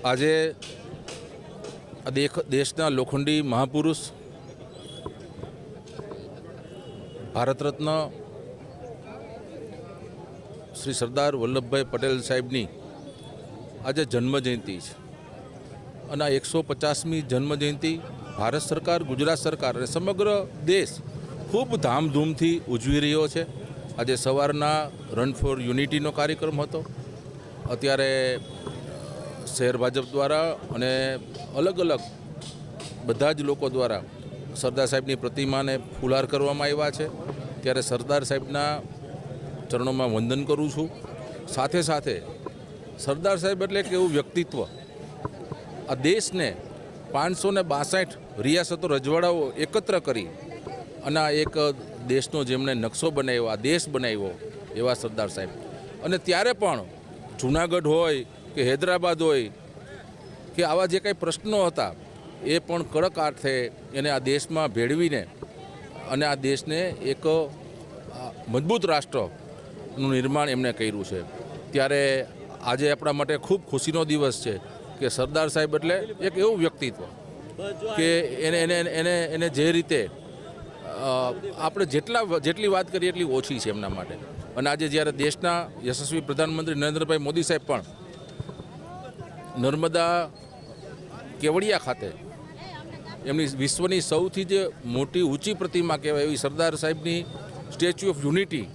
આજે દેશના લોખંડી મહાપુરુષ ભારત રત્ન શ્રી સરદાર વલ્લભભાઈ પટેલ સાહેબની આજે જન્મજયંતિ છે અને આ 150મી જન્મજયંતિ ભારત સરકાર, ગુજરાત સરકાર અને સમગ્ર દેશ ખૂબ ધામધૂમથી ઉજવી રહ્યો છે। આજે સવારના રન ફોર યુનિટીનો કાર્યક્રમ હતો। અત્યારે શહેર ભાજપ દ્વારા અને અલગ અલગ બધા જ લોકો દ્વારા સરદાર સાહેબની પ્રતિમાને ફુલાર કરવામાં આવ્યા છે। ત્યારે સરદાર સાહેબના ચરણોમાં વંદન કરું છું। સાથે સાથે સરદાર સાહેબ એટલે કે એવું વ્યક્તિત્વ, આ દેશને 562 રિયાસતો રજવાડાઓ એકત્ર કરી અને આ એક દેશનો જેમણે નકશો બનાવ્યો, આ દેશ બનાવ્યો એવા સરદાર સાહેબ। અને ત્યારે પણ જૂનાગઢ હોય કે હૈદરાબાદ હોય કે આવા જે કંઈ પ્રશ્નો હતા એ પણ કડક અર્થે એને આ દેશમાં ભેળવીને અને આ દેશને એક મજબૂત રાષ્ટ્રનું નિર્માણ એમણે કર્યું છે। ત્યારે આજે આપણા માટે ખૂબ ખુશીનો દિવસ છે કે સરદાર સાહેબ એટલે એક એવું વ્યક્તિત્વ કે એને જે રીતે આપણે જેટલી વાત કરીએ એટલી ઓછી છે એમના માટે। અને આજે જ્યારે દેશના યશસ્વી પ્રધાનમંત્રી નરેન્દ્રભાઈ મોદી સાહેબ પણ નર્મદા કેવડિયા ખાતે એમની વિશ્વની સૌથી જે મોટી ઊંચી પ્રતિમા કહેવાય એવી સરદાર સાહેબની સ્ટેચ્યુ ઓફ યુનિટી,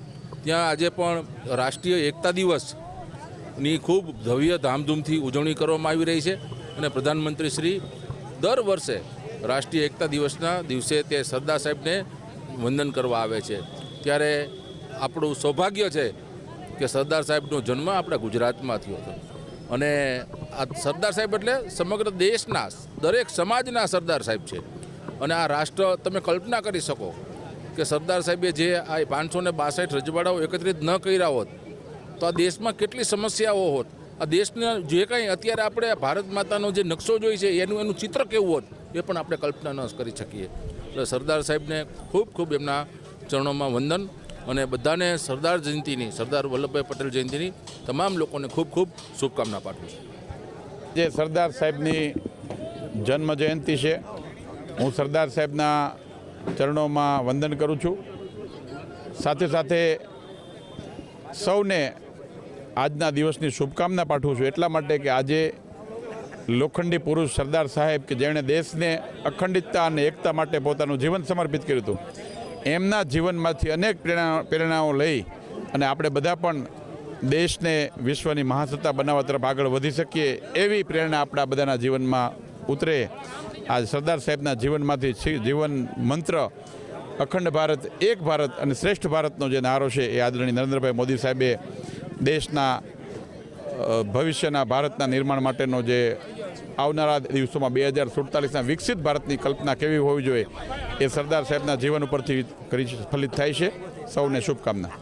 ત્યાં આજે પણ રાષ્ટ્રીય એકતા દિવસની ખૂબ ભવ્ય ધામધૂમથી ઉજવણી કરવામાં આવી રહી છે। અને પ્રધાનમંત્રી શ્રી દર વર્ષે રાષ્ટ્રીય એકતા દિવસના દિવસે તે સરદાર સાહેબને વંદન કરવા આવે છે। ત્યારે આપણું સૌભાગ્ય છે કે સરદાર સાહેબનો જન્મ આપણા ગુજરાતમાં થયો હતો અને આ સરદાર સાહેબ એટલે સમગ્ર દેશના દરેક સમાજના સરદાર સાહેબ છે। અને આ રાષ્ટ્ર તમે કલ્પના કરી શકો કે સરદાર સાહેબે જે આ 562 રજવાડાઓ એકત્રિત ન કર્યા હોત તો આ દેશમાં કેટલી સમસ્યાઓ હોત। આ દેશને જે કંઈ અત્યારે આપણે ભારત માતાનો જે નકશો જોઈ છે એનું ચિત્ર કેવું હોત એ પણ આપણે કલ્પના ન કરી શકીએ। એટલે સરદાર સાહેબને ખૂબ ખૂબ એમના ચરણોમાં વંદન અને બધાને સરદાર જયંતિની, સરદાર વલ્લભભાઈ પટેલ જયંતિની તમામ લોકોને ખૂબ ખૂબ શુભકામના પાઠવું છું। જે સરદાર સાહેબની જન્મ જયંતિ છે, હું સરદાર સાહેબના ચરણોમાં વંદન કરું છું। સાથે સાથે સૌને આજના દિવસની શુભકામના પાઠવું છું, એટલા માટે કે આજે લોખંડી પુરુષ સરદાર સાહેબ કે જેણે દેશને અખંડિતતા અને એકતા માટે પોતાનું જીવન સમર્પિત કર્યું હતું, એમના જીવનમાંથી અનેક પ્રેરણાઓ લઈ અને આપણે બધા પણ દેશને વિશ્વની મહાસત્તા બનાવવા તરફ આગળ વધી શકીએ એવી પ્રેરણા આપણા બધાના જીવનમાં ઉતરે। આ સરદાર સાહેબના જીવનમાંથી જીવન મંત્ર અખંડ ભારત, એક ભારત અને શ્રેષ્ઠ ભારતનો જે નારો છે એ આદરણીય નરેન્દ્રભાઈ મોદી સાહેબે દેશના ભવિષ્યના ભારતના નિર્માણ માટેનો જે આવનારા દિવસોમાં 2047ના વિકસિત ભારતની કલ્પના કેવી હોવી જોઈએ એ સરદાર સાહેબના જીવન ઉપરથી ફલિત થાય છે। સૌને શુભકામના।